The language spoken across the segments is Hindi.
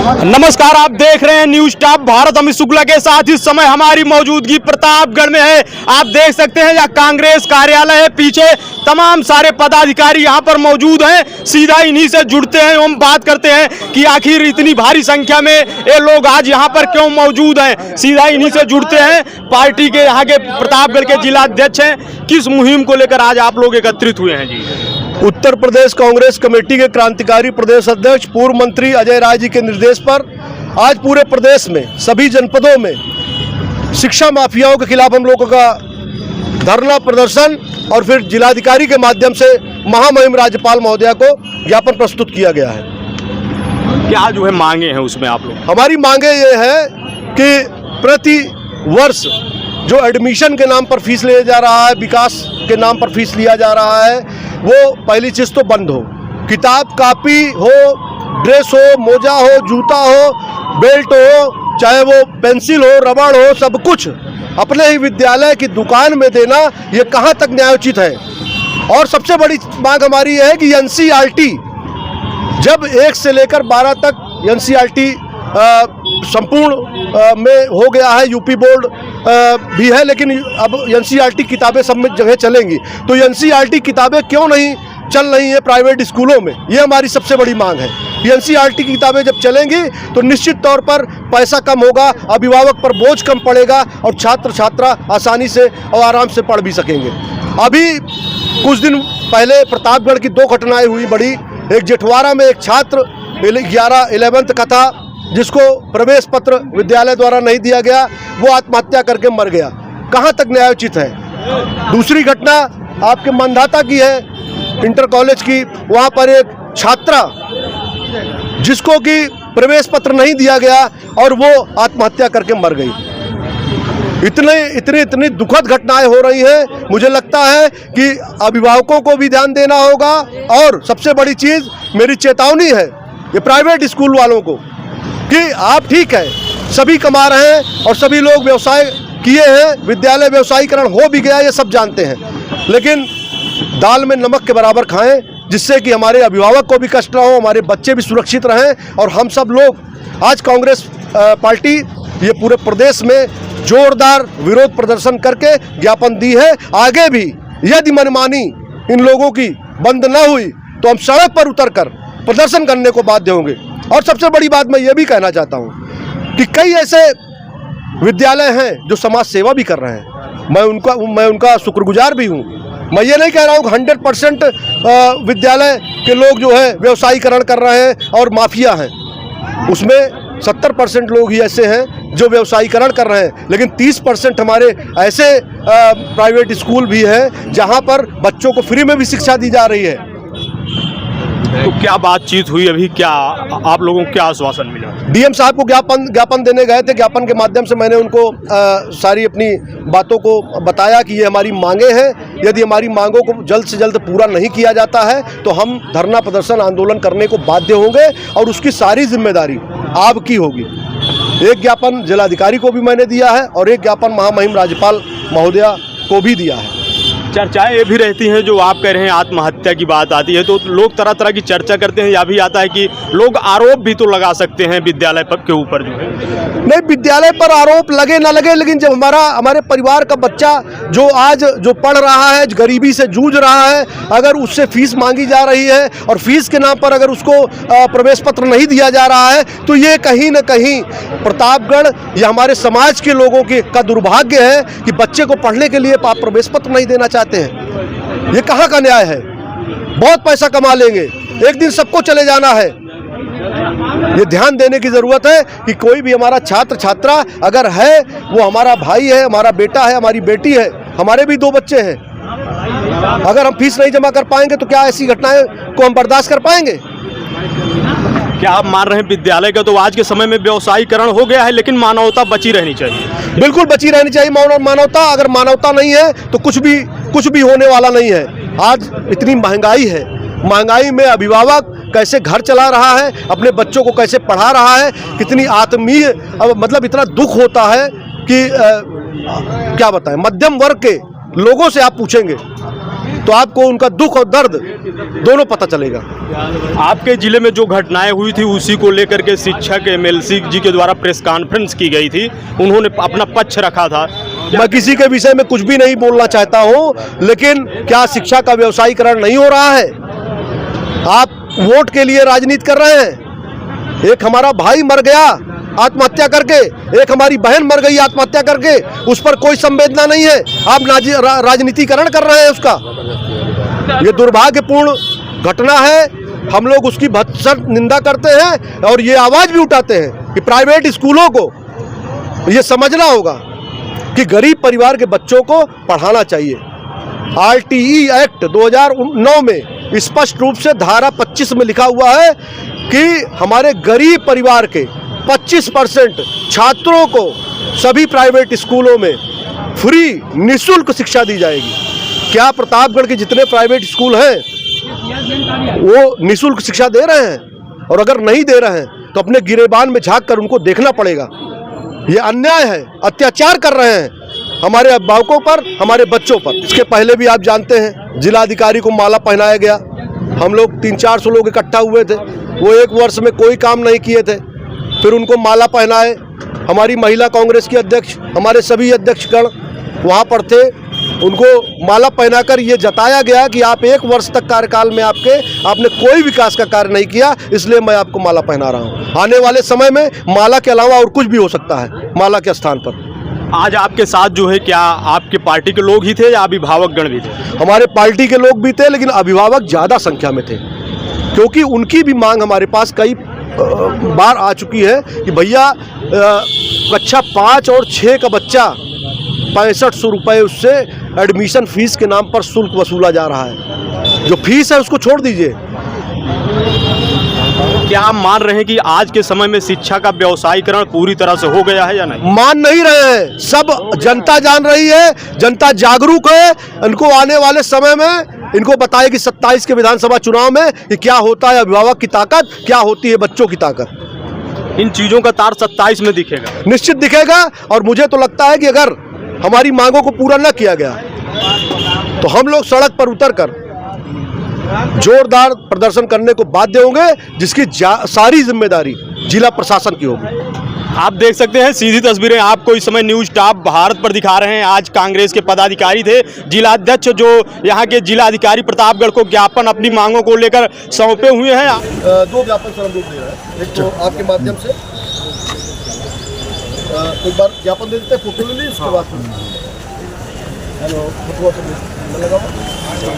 नमस्कार, आप देख रहे हैं न्यूज टॉप भारत। अमित शुक्ला के साथ इस समय हमारी मौजूदगी प्रतापगढ़ में है। आप देख सकते हैं यह कांग्रेस कार्यालय है। पीछे तमाम सारे पदाधिकारी यहां पर मौजूद हैं। सीधा इन्हीं से जुड़ते हैं। हम बात करते हैं कि आखिर इतनी भारी संख्या में ये लोग आज यहां पर क्यों मौजूद हैं। सीधा इन्हीं से जुड़ते हैं। पार्टी के यहाँ के प्रतापगढ़ के जिला अध्यक्ष हैं। किस मुहिम को लेकर आज आप लोग एकत्रित हुए हैं जी? उत्तर प्रदेश कांग्रेस कमेटी के क्रांतिकारी प्रदेश अध्यक्ष पूर्व मंत्री अजय राय जी के निर्देश पर आज पूरे प्रदेश में सभी जनपदों में शिक्षा माफियाओं के खिलाफ हम लोगों का धरना प्रदर्शन और फिर जिलाधिकारी के माध्यम से महामहिम राज्यपाल महोदया को ज्ञापन प्रस्तुत किया गया है। क्या जो है मांगे हैं उसमें आप लोग? हमारी मांगे ये है कि प्रति वर्ष जो एडमिशन के नाम पर फीस लिया जा रहा है, विकास के नाम पर फीस लिया जा रहा है, वो पहली चीज़ तो बंद हो। किताब कापी हो, ड्रेस हो, मोजा हो, जूता हो, बेल्ट हो, चाहे वो पेंसिल हो, रबड़ हो, सब कुछ अपने ही विद्यालय की दुकान में देना, ये कहाँ तक न्यायोचित है। और सबसे बड़ी मांग हमारी है कि एनसीईआरटी जब 1 से लेकर 12 तक एनसीईआरटी संपूर्ण में हो गया है, यूपी बोर्ड भी है, लेकिन अब एनसीईआरटी किताबें सब में जगह चलेंगी, तो एनसीईआरटी किताबें क्यों नहीं चल रही हैं प्राइवेट स्कूलों में, ये हमारी सबसे बड़ी मांग है। एनसीईआरटी की किताबें जब चलेंगी तो निश्चित तौर पर पैसा कम होगा, अभिभावक पर बोझ कम पड़ेगा और छात्र छात्रा आसानी से और आराम से पढ़ भी सकेंगे। अभी कुछ दिन पहले प्रतापगढ़ की 2 घटनाएं हुई बड़ी। एक जेठवारा में एक छात्र 11th का था, जिसको प्रवेश पत्र विद्यालय द्वारा नहीं दिया गया, वो आत्महत्या करके मर गया। कहाँ तक न्यायोचित है। दूसरी घटना आपके मंधाता की है, इंटर कॉलेज की। वहाँ पर एक छात्रा जिसको कि प्रवेश पत्र नहीं दिया गया और वो आत्महत्या करके मर गई। इतनी दुखद घटनाएं हो रही हैं। मुझे लगता है कि अभिभावकों को भी ध्यान देना होगा। और सबसे बड़ी चीज़ मेरी चेतावनी है ये प्राइवेट स्कूल वालों को कि आप ठीक है, सभी कमा रहे हैं और सभी लोग व्यवसाय किए हैं, विद्यालय व्यवसायीकरण हो भी गया, ये सब जानते हैं, लेकिन दाल में नमक के बराबर खाएं, जिससे कि हमारे अभिभावक को भी कष्ट ना हो, हमारे बच्चे भी सुरक्षित रहें। और हम सब लोग आज कांग्रेस पार्टी ये पूरे प्रदेश में जोरदार विरोध प्रदर्शन करके ज्ञापन दी है। आगे भी यदि मनमानी इन लोगों की बंद न हुई तो हम सड़क पर उतरकर प्रदर्शन करने को बाध्य होंगे। और सबसे बड़ी बात मैं ये भी कहना चाहता हूँ कि कई ऐसे विद्यालय हैं जो समाज सेवा भी कर रहे हैं। मैं उनका शुक्रगुजार भी हूँ। मैं ये नहीं कह रहा हूँ कि 100% विद्यालय के लोग जो है व्यवसायीकरण कर रहे हैं और माफिया हैं। उसमें 70% लोग ही ऐसे हैं जो व्यवसायीकरण कर रहे हैं, लेकिन 30% हमारे ऐसे प्राइवेट स्कूल भी हैं जहाँ पर बच्चों को फ्री में भी शिक्षा दी जा रही है। तो क्या बातचीत हुई अभी? क्या आप लोगों को क्या आश्वासन मिला? डीएम साहब को ज्ञापन देने गए थे। ज्ञापन के माध्यम से मैंने उनको सारी अपनी बातों को बताया कि ये हमारी मांगे हैं। यदि हमारी मांगों को जल्द से जल्द पूरा नहीं किया जाता है तो हम धरना प्रदर्शन आंदोलन करने को बाध्य होंगे और उसकी सारी जिम्मेदारी आपकी होगी। एक ज्ञापन जिलाधिकारी को भी मैंने दिया है और एक ज्ञापन महामहिम राज्यपाल महोदया को भी दिया है। चर्चाएं ये भी रहती हैं, जो आप कह रहे हैं आत्महत्या की बात आती है तो लोग तरह तरह की चर्चा करते हैं। यह भी आता है कि लोग आरोप भी तो लगा सकते हैं विद्यालय के ऊपर जो है। नहीं, विद्यालय पर आरोप लगे ना लगे, लेकिन जब हमारे परिवार का बच्चा जो आज पढ़ रहा है, गरीबी से जूझ रहा है, अगर उससे फीस मांगी जा रही है और फीस के नाम पर अगर उसको प्रवेश पत्र नहीं दिया जा रहा है, तो ये कहीं ना कहीं प्रतापगढ़ या हमारे समाज के लोगों का दुर्भाग्य है कि बच्चे को पढ़ने के लिए प्रवेश पत्र नहीं देना चाहते हैं। ये कहाँ का न्याय है। बहुत पैसा कमा लेंगे, एक दिन सबको चले जाना है। ये ध्यान देने की जरूरत है कि कोई भी हमारा छात्र छात्रा अगर है, वो हमारा भाई है, हमारा बेटा है, हमारी बेटी है, हमारे भी 2 बच्चे हैं। अगर हम फीस नहीं जमा कर पाएंगे तो क्या ऐसी घटनाएं को हम बर्दाश्त कर पाएंगे? क्या आप मान रहे हैं विद्यालय का तो आज के समय में व्यवसायीकरण हो गया है, लेकिन मानवता बची रहनी चाहिए? बिल्कुल बची रहनी चाहिए मानवता। अगर मानवता नहीं है तो कुछ भी होने वाला नहीं है। आज इतनी महंगाई है, महंगाई में अभिभावक कैसे घर चला रहा है, अपने बच्चों को कैसे पढ़ा रहा है, कितनी आत्मीय मतलब इतना दुख होता है कि क्या बताएं। मध्यम वर्ग के लोगों से आप पूछेंगे तो आपको उनका दुख और दर्द दोनों पता चलेगा। आपके जिले में जो घटनाएं हुई थी उसी को लेकर के शिक्षक एमएलसी जी के द्वारा प्रेस कॉन्फ्रेंस की गई थी, उन्होंने अपना पक्ष रखा था। मैं किसी के विषय में कुछ भी नहीं बोलना चाहता हूं, लेकिन क्या शिक्षा का व्यवसायीकरण नहीं हो रहा है? आप वोट के लिए राजनीति कर रहे हैं। एक हमारा भाई मर गया आत्महत्या करके, एक हमारी बहन मर गई आत्महत्या करके, उस पर कोई संवेदना नहीं है। आप राजनीतिकरण कर रहे हैं उसका। ये दुर्भाग्यपूर्ण घटना है। हम लोग उसकी भत्सर निंदा करते हैं और ये आवाज भी उठाते हैं कि प्राइवेट स्कूलों को ये समझना होगा कि गरीब परिवार के बच्चों को पढ़ाना चाहिए। RTE एक्ट 2009 में स्पष्ट रूप से धारा 25 में लिखा हुआ है कि हमारे गरीब परिवार के 25% छात्रों को सभी प्राइवेट स्कूलों में फ्री निःशुल्क शिक्षा दी जाएगी। क्या प्रतापगढ़ के जितने प्राइवेट स्कूल हैं वो निःशुल्क शिक्षा दे रहे हैं? और अगर नहीं दे रहे हैं तो अपने गिरेबान में झांक कर उनको देखना पड़ेगा। ये अन्याय है, अत्याचार कर रहे हैं हमारे अभिभावकों पर, हमारे बच्चों पर। इसके पहले भी आप जानते हैं जिलाधिकारी को माला पहनाया गया। हम लोग 300-400 लोग इकट्ठा हुए थे, वो एक वर्ष में कोई काम नहीं किए थे, फिर उनको माला पहनाए। हमारी महिला कांग्रेस की अध्यक्ष, हमारे सभी अध्यक्षगण वहाँ पर थे, उनको माला पहनाकर ये जताया गया कि आप एक वर्ष तक कार्यकाल में आपने कोई विकास का कार्य नहीं किया, इसलिए मैं आपको माला पहना रहा हूँ। आने वाले समय में माला के अलावा और कुछ भी हो सकता है माला के स्थान पर। आज आपके साथ जो है, क्या आपके पार्टी के लोग ही थे या अभिभावकगण भी थे? हमारे पार्टी के लोग भी थे, लेकिन अभिभावक ज़्यादा संख्या में थे, क्योंकि उनकी भी मांग हमारे पास कई बार आ चुकी है कि भैया कक्षा 5 और 6 का बच्चा 6500 रुपये उससे एडमिशन फीस के नाम पर शुल्क वसूला जा रहा है। जो फीस है उसको छोड़ दीजिए। क्या आप मान रहे हैं कि आज के समय में शिक्षा का व्यवसायीकरण पूरी तरह से हो गया है या नहीं? मान नहीं रहे हैं, सब जनता जान रही है, जनता जागरूक है। इनको आने वाले समय में इनको बताएगी 27 के विधानसभा चुनाव में कि क्या होता है अभिभावक की ताकत, क्या होती है बच्चों की ताकत। इन चीज़ों का तार 27 में दिखेगा, निश्चित दिखेगा। और मुझे तो लगता है कि अगर हमारी मांगों को पूरा न किया गया तो हम लोग सड़क पर उतरकर जोरदार प्रदर्शन करने को बाध्य होंगे, जिसकी सारी जिम्मेदारी जिला प्रशासन की होगी। आप देख सकते हैं सीधी तस्वीरें आपको इस समय न्यूज टॉप भारत पर दिखा रहे हैं। आज कांग्रेस के पदाधिकारी थे, जिलाध्यक्ष जो यहाँ के जिलाधिकारी प्रतापगढ़ को ज्ञापन अपनी मांगों को लेकर सौंपे हुए हैं। 2 ज्ञापन सर हम लोग दे रहे हैं। एक तो आपके माध्यम से एक बार ज्ञापन दे देते हैं, फोटो ले लीजिए, उसके बाद हेलो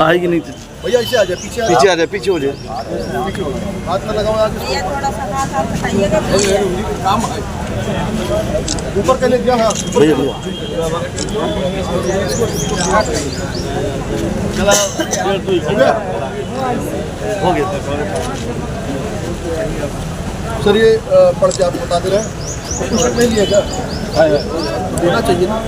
आएगी नहीं भैया, ऐसे आ जाए, पीछे आ जाए, पीछे हो जाए, हाथ में लगाओ आगे, ऊपर करने दिया। हाँ भैया हो गया सर। ये पढ़ के आप बता दे रहे हैं, नहीं लिया क्या? देना चाहिए ना।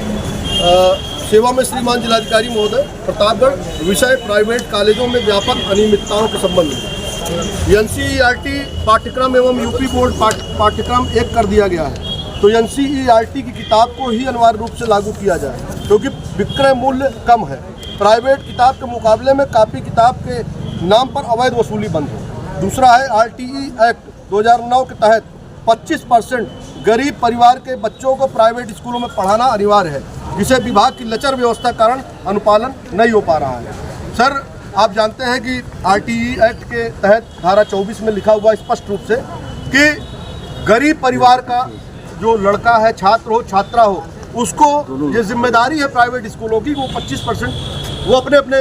सेवा में श्रीमान जिलाधिकारी महोदय प्रतापगढ़, विषय प्राइवेट कॉलेजों में व्यापक अनियमितताओं के संबंध में NCERT पाठ्यक्रम एवं यूपी बोर्ड पाठ्यक्रम एक कर दिया गया है, तो NCERT की किताब को ही अनिवार्य रूप से लागू किया जाए, क्योंकि विक्रय मूल्य कम है। प्राइवेट किताब के मुकाबले में कॉपी किताब के नाम पर अवैध वसूली बंद हो। दूसरा है RTE एक्ट 2009 के तहत 25% गरीब परिवार के बच्चों को प्राइवेट स्कूलों में पढ़ाना अनिवार्य है, जिसे विभाग की लचर व्यवस्था कारण अनुपालन नहीं हो पा रहा है। सर आप जानते हैं कि RTE एक्ट के तहत धारा 24 में लिखा हुआ स्पष्ट रूप से कि गरीब परिवार का जो लड़का है, छात्र हो छात्रा हो, उसको ये जिम्मेदारी है प्राइवेट स्कूलों की, वो 25% वो अपने अपने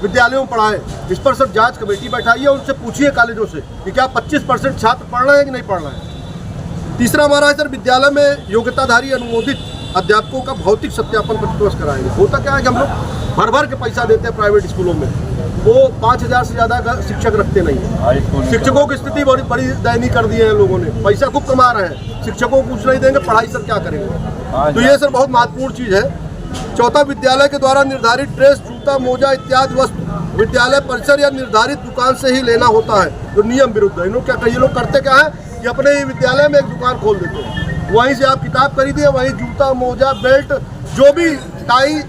विद्यालयों में पढ़ाएं। इस पर सर जांच कमेटी बैठाइए, उनसे पूछिए कॉलेजों से कि क्या 25% छात्र पढ़ रहे हैं कि नहीं पढ़ रहे हैं। तीसरा हमारा है सर, विद्यालय में योग्यताधारी अनुमोदित अध्यापकों का भौतिक सत्यापन प्रतिवर्ष कराएंगे। होता क्या है कि हम लोग भर भर के पैसा देते हैं प्राइवेट स्कूलों में, वो 5000 से ज़्यादा का शिक्षक रखते नहीं है। शिक्षकों की स्थिति बड़ी दयनीय कर दी है लोगों ने, पैसा खूब कमा रहे हैं, शिक्षकों को कुछ नहीं देंगे, पढ़ाई सर क्या करेंगे। तो ये सर बहुत महत्वपूर्ण चीज़ है। चौथा, विद्यालय के द्वारा निर्धारित ड्रेस, जूता, मोजा इत्यादि वस्तु विद्यालय परिसर या निर्धारित दुकान से ही लेना होता है, जो नियम विरुद्ध है। ये लोग करते क्या है कि अपने ही विद्यालय में एक दुकान खोल देते हैं, वहीं से आप किताब खरीदिए, वहीं जूता, मोजा, बेल्ट, जो भी टाई,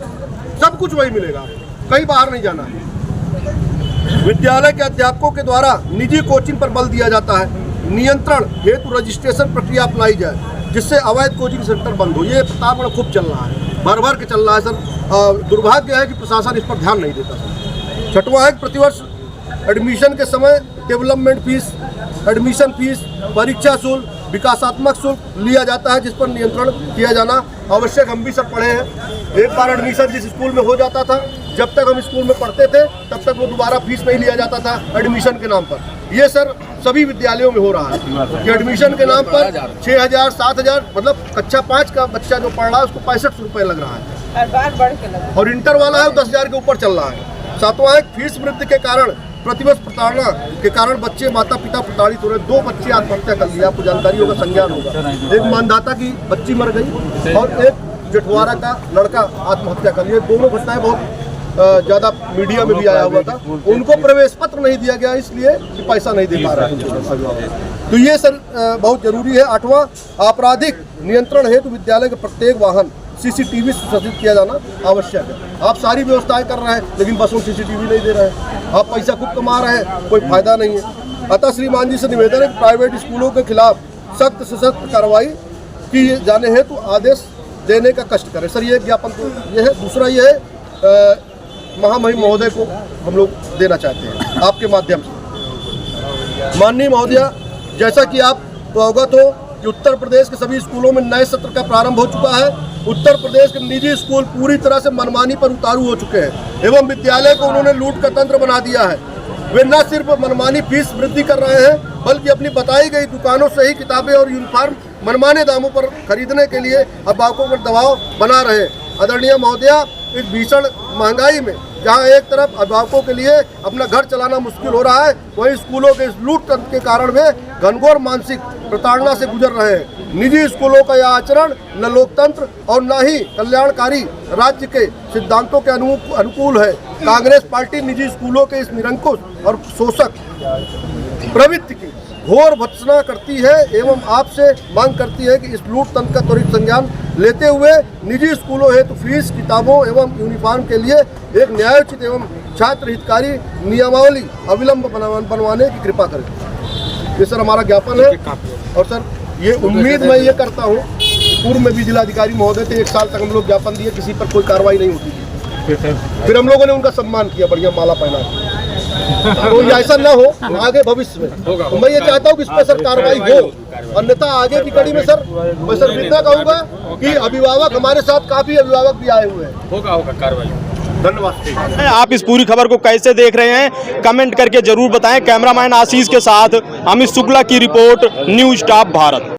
सब कुछ वही मिलेगा, कहीं बाहर नहीं जाना। विद्यालय के अध्यापकों के द्वारा निजी कोचिंग पर बल दिया जाता है। नियंत्रण हेतु रजिस्ट्रेशन प्रक्रिया अपनाई जाए जिससे अवैध कोचिंग सेंटर बंद हो। ये प्रतापगढ़ खूब चल रहा है, भर भर के चल रहा है सर। दुर्भाग्य है कि प्रशासन इस पर ध्यान नहीं देता सर। छठवां है, प्रतिवर्ष एडमिशन के समय डेवलपमेंट फीस, एडमिशन फीस, परीक्षा शुल्क, विकासात्मक शुल्क लिया जाता है जिस पर नियंत्रण किया जाना आवश्यक। हम भी सर पढ़े हैं। एक बार एडमिशन जिस स्कूल में हो जाता था, जब तक हम स्कूल में पढ़ते थे तब तक वो दोबारा फीस नहीं लिया जाता था एडमिशन के नाम पर। ये सर सभी विद्यालयों में हो रहा है कि एडमिशन के नाम पर 6,000 7,000, मतलब कक्षा 5 का बच्चा जो पढ़ रहा है उसको 65 रुपये लग रहा है, हर बार बढ़ के लगा। और इंटर वाला है 10,000 के ऊपर चल रहा है। सातवां है, फीस वृद्धि के कारण प्रतिवर्ष प्रताड़ना के कारण बच्चे माता पिता प्रताड़ित हो रहे। 2 बच्चे आत्महत्या कर लिया, आपको जानकारी होगा, संज्ञान होगा। एक मानदाता की बच्ची मर गई और एक जठवारा का लड़का आत्महत्या कर लिया। दोनों घटनाएं बहुत ज़्यादा मीडिया में भी आया हुआ था। उनको प्रवेश पत्र नहीं दिया गया इसलिए कि पैसा नहीं दे पा रहा है। तो ये सर बहुत जरूरी है। 8वां, आपराधिक नियंत्रण हेतु विद्यालय के प्रत्येक वाहन CCTV सुसज्जित किया जाना आवश्यक है। आप सारी व्यवस्थाएं कर रहे हैं लेकिन बसों CCTV नहीं दे रहे हैं। आप पैसा खूब कमा रहे हैं, कोई फायदा नहीं है। अतः श्रीमान जी से निवेदन है कि प्राइवेट स्कूलों के खिलाफ सख्त से सख्त कार्रवाई की जाने हेतु आदेश देने का कष्ट करें। सर ये ज्ञापन तो ये है। दूसरा ये है, महामहिम महोदय को हम लोग देना चाहते हैं आपके माध्यम से। माननीय महोदया, जैसा कि आप तो अवगत हो कि उत्तर प्रदेश के सभी स्कूलों में नए सत्र का प्रारंभ हो चुका है। उत्तर प्रदेश के निजी स्कूल पूरी तरह से मनमानी पर उतारू हो चुके हैं एवं विद्यालय को उन्होंने लूट का तंत्र बना दिया है। वे न सिर्फ मनमानी फीस वृद्धि कर रहे हैं बल्कि अपनी बताई गई दुकानों से ही किताबें और यूनिफॉर्म मनमाने दामों पर खरीदने के लिए अभिभावकों पर दबाव बना रहे हैं। आदरणीय महोदया, इस भीषण महंगाई में जहां एक तरफ अभिभावकों के लिए अपना घर चलाना मुश्किल हो रहा है, वहीं स्कूलों के इस लूट तंत्र के कारण वे घनघोर मानसिक प्रताड़ना से गुजर रहे हैं। निजी स्कूलों का यह आचरण न लोकतंत्र और न ही कल्याणकारी राज्य के सिद्धांतों के अनुकूल है। कांग्रेस पार्टी निजी स्कूलों के इस निरंकुश और शोषक प्रवृत्ति की घोर भत्सना करती है एवं आपसे मांग करती है कि इस लूट तंत्र का त्वरित संज्ञान लेते हुए निजी स्कूलों हेतु फीस, किताबों एवं यूनिफॉर्म के लिए एक न्यायोचित एवं छात्र हितकारी नियमावली अविलंब बनवाने की कृपा करें। ये सर हमारा ज्ञापन है। और सर ये उम्मीद मैं ये करता हूँ, पूर्व में भी जिलाधिकारी महोदय थे, 1 साल तक हम लोग ज्ञापन दिए, किसी पर कोई कार्रवाई नहीं होती थी। फिर हम लोगों ने उनका सम्मान किया, बढ़िया माला पहना। तो ऐसा ना हो आगे भविष्य में। तो मैं ये चाहता हूँ कि इस पर सर कार्रवाई हो, अन्यथा आगे की कड़ी में सर मैं सर इतना कहूँगा कि अभिभावक हमारे साथ काफी अभिभावक भी आए हुए हैं। होगा कार्रवाई। धन्यवाद। आप इस पूरी खबर को कैसे देख रहे हैं कमेंट करके जरूर बताएं। कैमरामैन आशीष के साथ अमित शुक्ला की रिपोर्ट, न्यूज़ स्टाफ भारत।